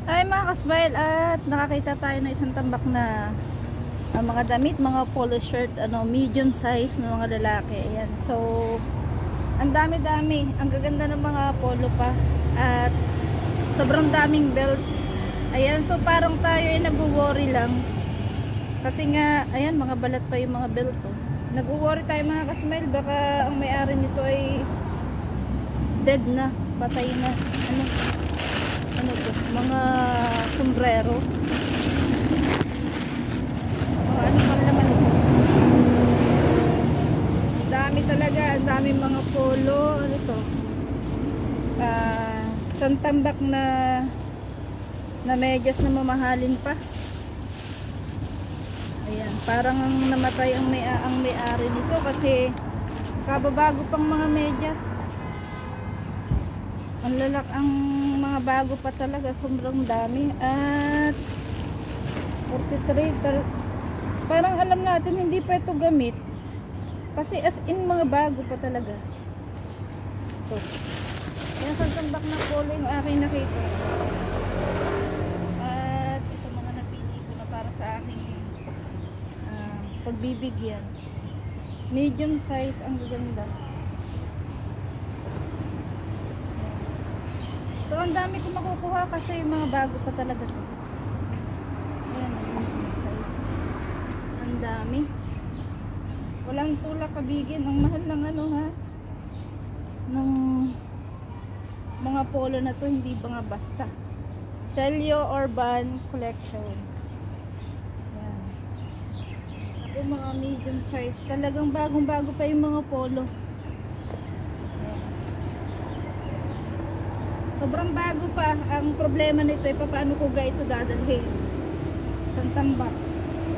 Ay mga kasbayl, at nakakita tayo ng isang tambak na mga damit, mga polo shirt, medium size ng mga lalaki. Ayan. So, ang dami-dami. Ang gaganda ng mga polo pa. At sobrang daming belt. Ayan. So, parang tayo ay nag-worry lang. Kasi nga, ayan, mga balat pa yung mga belt. Oh. Nag-worry tayo mga kasbayl. Baka ang may-ari nito ay dead na. Patay na. Ano to? Mga sombrero. Ano pa naman ito? Dami talaga, dami mga polo. Ano to? Isang tambak na medyas na mamahalin pa. Ayan, parang namatay ang may-ari nito kasi kababago pang mga medyas. Ang mga bago pa talaga, sobrang dami. At 43, parang alam natin hindi pa ito gamit kasi as in mga bago pa talaga ito. Yan sa tambak na polo yung aking nakita. At ito mga napili ko na para sa aking pagbibigyan. Medium size, ang gaganda. So ang dami ko makukuha kasi yung mga bago pa talaga to. Ayan, medium size. Ang dami. Walang tulak kabigin. Ang mahal ng ng mga polo na to, hindi ba nga basta. Celio Urban Collection. Ayan. Ako mga medium size. Talagang bagong-bago pa yung mga polo. Sobrang bago pa. Ang problema nito ay paano ko ga ito dadalhin. Isang tambak.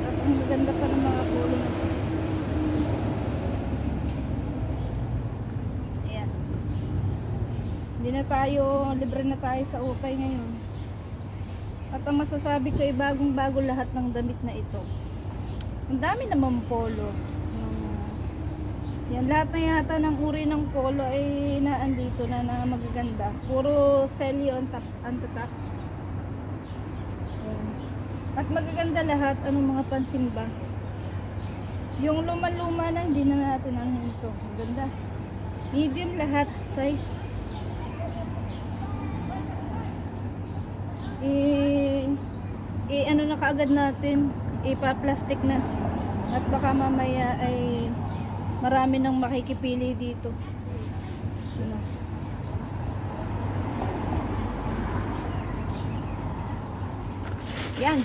At ang maganda pa ng mga polo na ito. Ayan. Hindi na tayo, libre na tayo sa ukay ngayon. At ang masasabi ko ay bagong-bago lahat ng damit na ito. Ang dami naman polo. Yan, lahat na yata ng uri ng polo ay naandito na magaganda. Puro Celio ang tatak. At magaganda lahat, mga pansimba. Yung luma-luma na, hindi na natin ito. Maganda. Medium lahat, size. Ano na kaagad natin, ipa-plastic na. At baka mamaya ay marami nang makikipili dito. Yan.